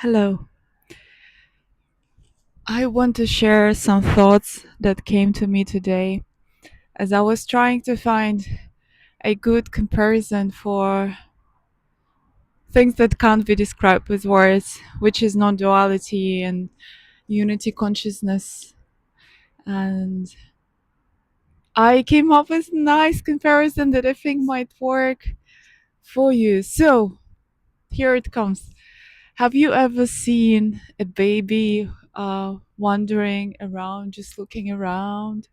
Hello. I want to share some thoughts that came to me today as I was trying to find a good comparison for things that can't be described with words, which is non duality and unity consciousness. And I came up with a nice comparison that I think might work for you. So, here it comes. Have you ever seen a baby wandering around, just looking around?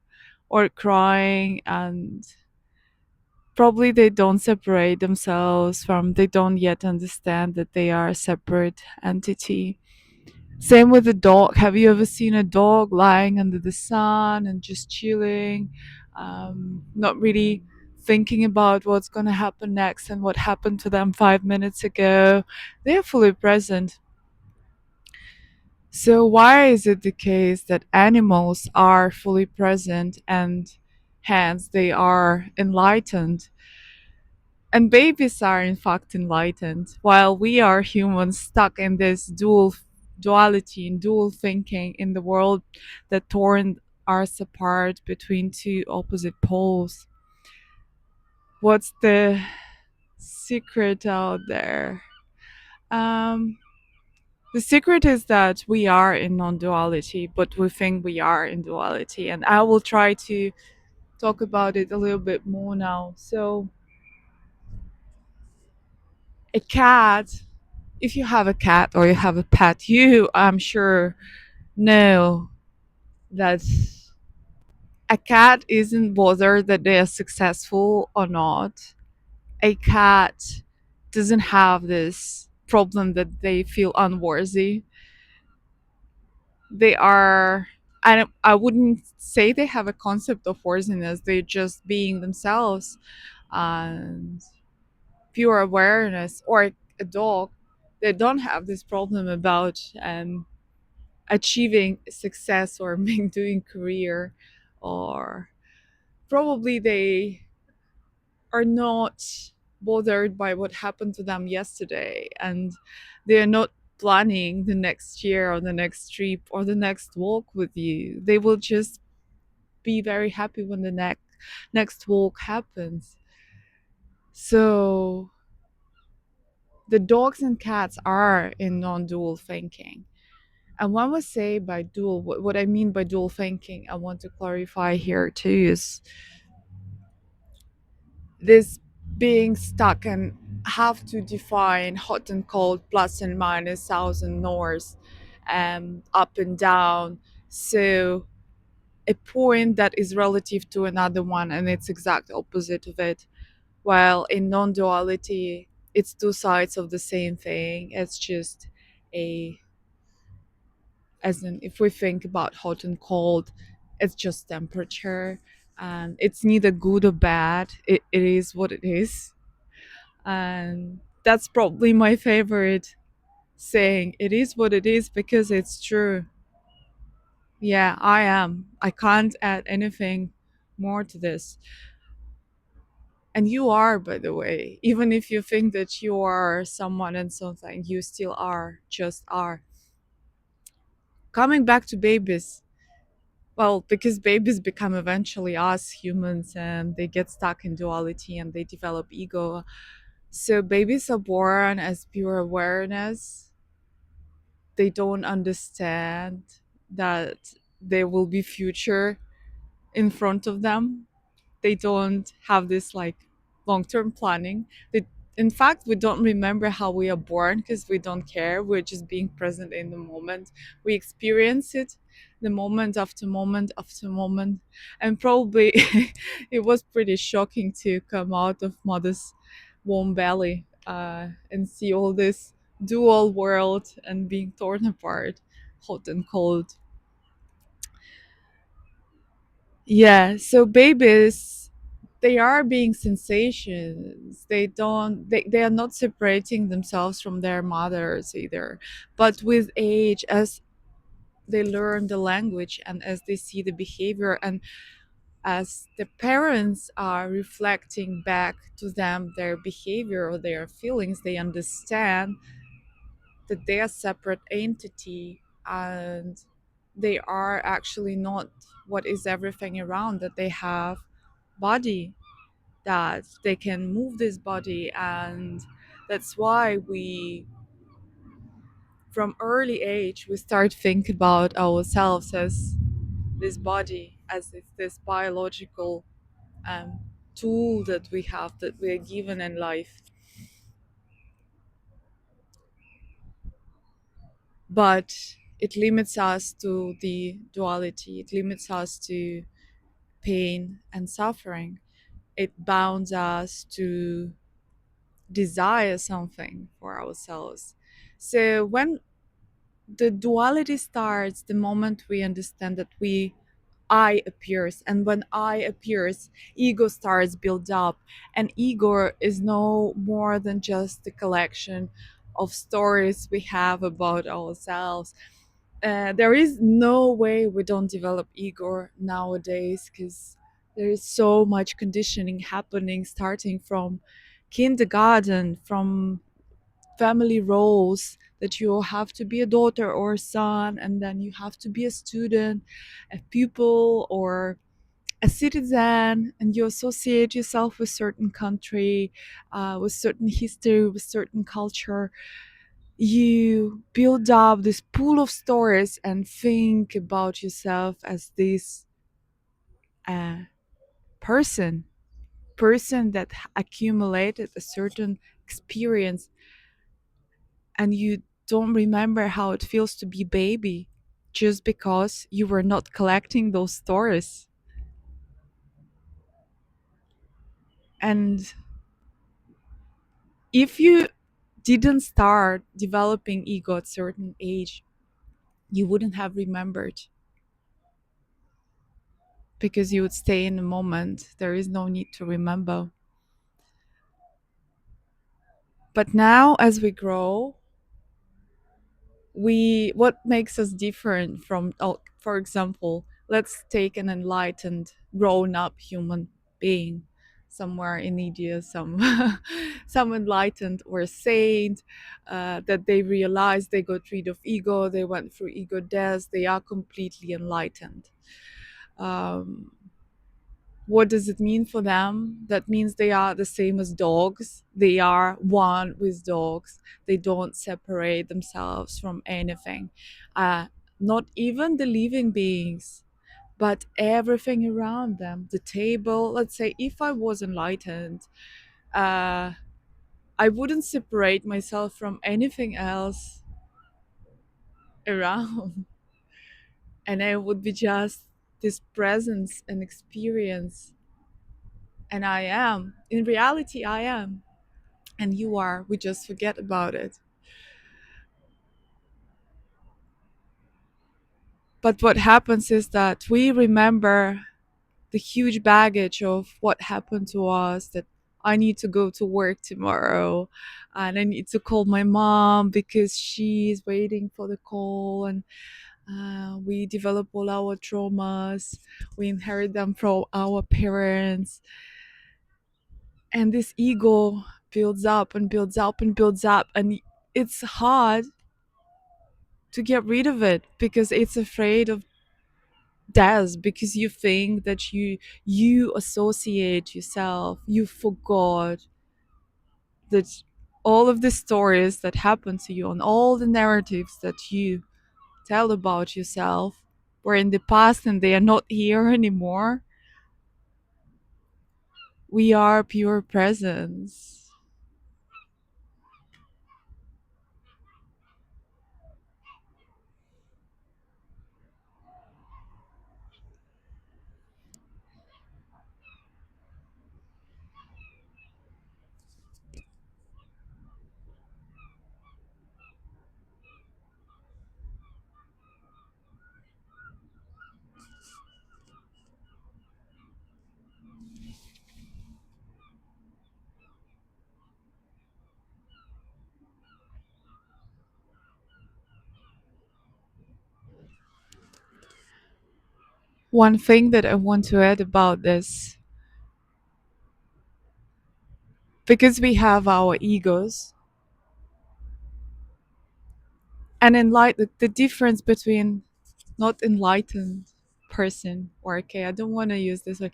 Or crying, and probably they don't separate themselves from, they don't yet understand that they are a separate entity. Same with the dog. Have you ever seen a dog lying under the sun and just chilling, not really thinking about what's going to happen next and what happened to them 5 minutes ago? They're fully present. So why is it the case that animals are fully present and hence they are enlightened? And babies are in fact enlightened, while we are humans stuck in this duality and dual thinking in the world that torn us apart between two opposite poles. What's the secret out there? Um, the secret is that we are in non-duality, but we think we are in duality, and I will try to talk about it a little bit more now. So, a cat, if you have a cat or you have a pet, you, I'm sure, know that a cat isn't bothered that they are successful or not. A cat doesn't have this problem that they feel unworthy. They are, I wouldn't say they have a concept of worthiness, they're just being themselves and pure awareness. Or a dog, they don't have this problem about achieving success or doing career, or probably they are not bothered by what happened to them yesterday, and they're not planning the next year or the next trip or the next walk with you. They will just be very happy when the next walk happens. So the dogs and cats are in non-dual thinking. And when we say by dual, what I mean by dual thinking, I want to clarify here too, is this being stuck and have to define hot and cold, plus and minus, south and north, up and down. So a point that is relative to another one and it's exact opposite of it. While in non-duality, it's two sides of the same thing. It's just a, as in, if we think about hot and cold, it's just temperature, and it's neither good or bad. It is what it is. And that's probably my favorite saying. It is what it is because it's true. Yeah, I am. I can't add anything more to this. And you are, by the way. Even if you think that you are someone and something, you still are, just are. Coming back to babies, well, because babies become eventually us humans and they get stuck in duality and they develop ego. So babies are born as pure awareness. They don't understand that there will be future in front of them. They don't have this like long-term planning. They, in fact, we don't remember how we are born because we don't care. We're just being present in the moment. We experience it, the moment after moment after moment. And probably it was pretty shocking to come out of mother's warm belly and see all this dual world and being torn apart, hot and cold. Yeah, so babies, they are being sensations. They are not separating themselves from their mothers either. But with age, as they learn the language and as they see the behavior, and as the parents are reflecting back to them their behavior or their feelings, they understand that they are separate entity, and they are actually not what is everything around, that they have body, that they can move this body. And that's why we, from early age, we start think about ourselves as this body, as this biological um, tool that we have, that we are given in life. But it limits us to the duality, it limits us to pain and suffering, it bounds us to desire something for ourselves. So when the duality starts, the moment we understand that we I appears, and when I appears, ego starts build up, and ego is no more than just the collection of stories we have about ourselves. There is no way we don't develop ego nowadays, because there is so much conditioning happening, starting from kindergarten, from family roles, that you have to be a daughter or a son, and then you have to be a student, a pupil, or a citizen, and you associate yourself with certain country, with certain history, with certain culture. You build up this pool of stories and think about yourself as this uh, person that accumulated a certain experience, and you don't remember how it feels to be baby, just because you were not collecting those stories. And if you didn't start developing ego at certain age, you wouldn't have remembered, because you would stay in the moment. There is no need to remember. But now, as we grow, we what makes us different from, oh, for example, let's take an enlightened grown up human being somewhere in India, some some enlightened or saint, that they realized they got rid of ego, they went through ego death, they are completely enlightened. um, what does it mean for them? That means they are the same as dogs. They are one with dogs. They don't separate themselves from anything. Uh, Not even the living beings, but everything around them. The table, let's say, if I was enlightened, uh, I wouldn't separate myself from anything else around. And I would be just this presence and experience. And I am. In reality, I am. And you are. We just forget about it. But what happens is that we remember the huge baggage of what happened to us, that I need to go to work tomorrow, and I need to call my mom because she's waiting for the call. And we develop all our traumas. We inherit them from our parents. And this ego builds up and builds up and builds up. And it's hard to get rid of it, because it's afraid of death, because you think that you associate yourself, you forgot that all of the stories that happen to you, and all the narratives that you tell about yourself, were in the past and they are not here anymore. We are pure presence. One thing that I want to add about this, because we have our egos, And the difference between not enlightened person, or okay, I don't want to use this word,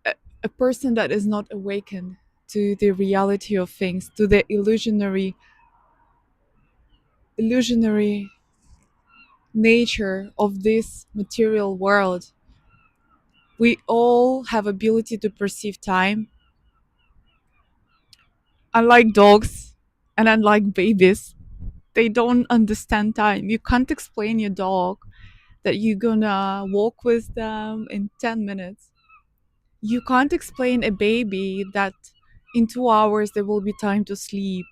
a, a person that is not awakened to the reality of things, to the illusionary nature of this material world. We all have ability to perceive time, unlike dogs and unlike babies. They don't understand time. You can't explain your dog that you're gonna walk with them in 10 minutes. You can't explain a baby that in 2 hours there will be time to sleep.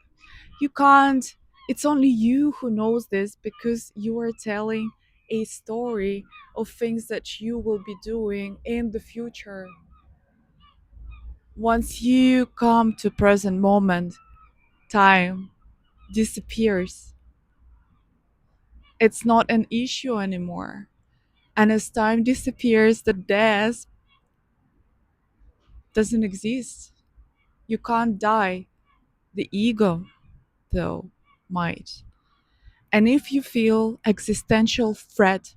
You can't. It's only you who knows this because you are telling a story of things that you will be doing in the future. Once you come to present moment, time disappears. It's not an issue anymore. And as time disappears, the death doesn't exist. You can't die. The ego, though, might. And if you feel existential threat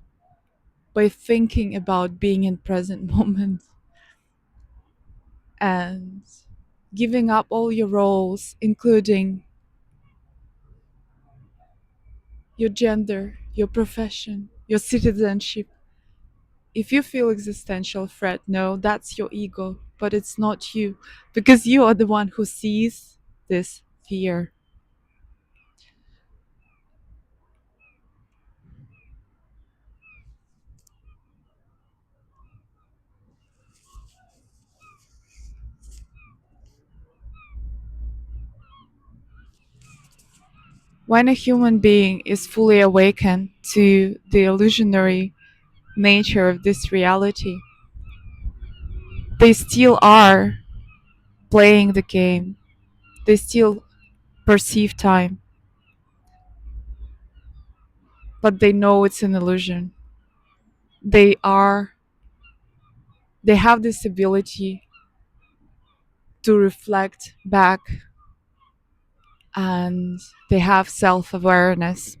by thinking about being in present moment and giving up all your roles, including your gender, your profession, your citizenship, if you feel existential threat, no, that's your ego, but it's not you, because you are the one who sees this fear. When a human being is fully awakened to the illusionary nature of this reality, they still are playing the game. They still perceive time, but they know it's an illusion. They are they have this ability to reflect back, and they have self-awareness.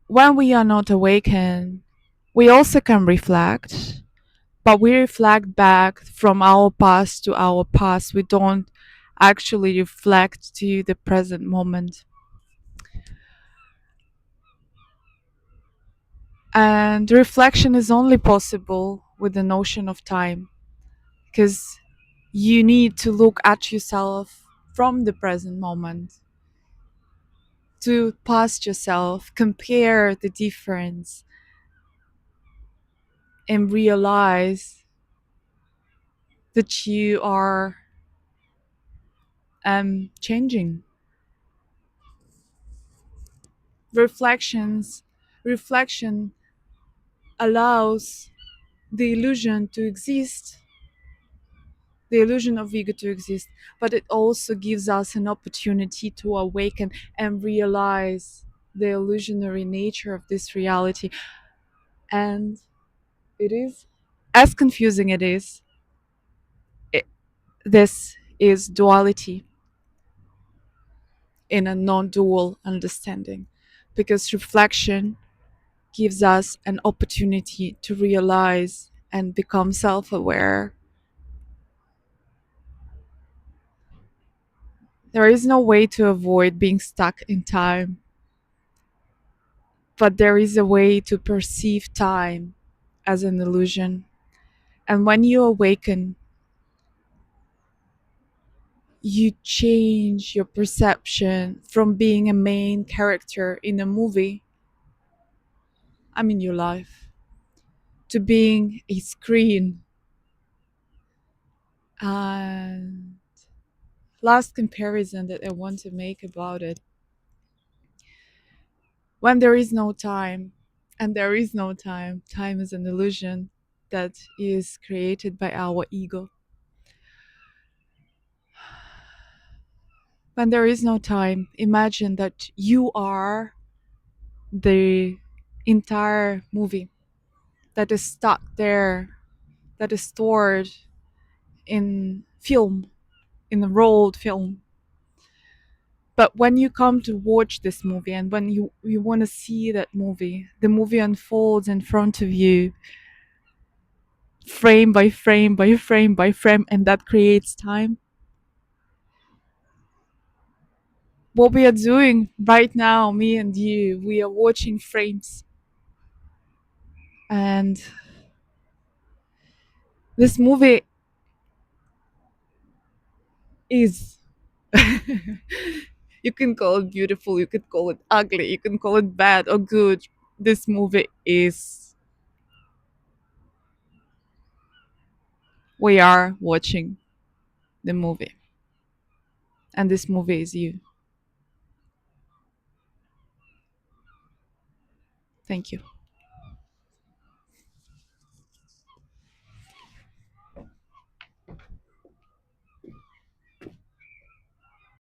When we are not awakened, we also can reflect, but we reflect back from our past to our past. We don't actually reflect to the present moment. And reflection is only possible with the notion of time, because you need to look at yourself from the present moment, to past yourself, compare the difference, and realize that you are changing. Reflections Reflection allows the illusion to exist, the illusion of ego to exist, but it also gives us an opportunity to awaken and realize the illusionary nature of this reality. And it is, as confusing it is, it, this is duality in a non-dual understanding, because reflection gives us an opportunity to realize and become self-aware. There is no way to avoid being stuck in time, but there is a way to perceive time as an illusion. And when you awaken, you change your perception from being a main character in a movie, I mean your life, to being a screen. And last comparison that I want to make about it, when there is no time, and there is no time, time is an illusion that is created by our ego. When there is no time, imagine that you are the entire movie that is stuck there, that is stored in film, in a rolled film. But when you come to watch this movie and when you want to see that movie, the movie unfolds in front of you, frame by frame by frame by frame, and that creates time. What we are doing right now, me and you, we are watching frames. And this movie is you can call it beautiful, you could call it ugly, you can call it bad or good. This movie is, we are watching the movie, and this movie is you. Thank you.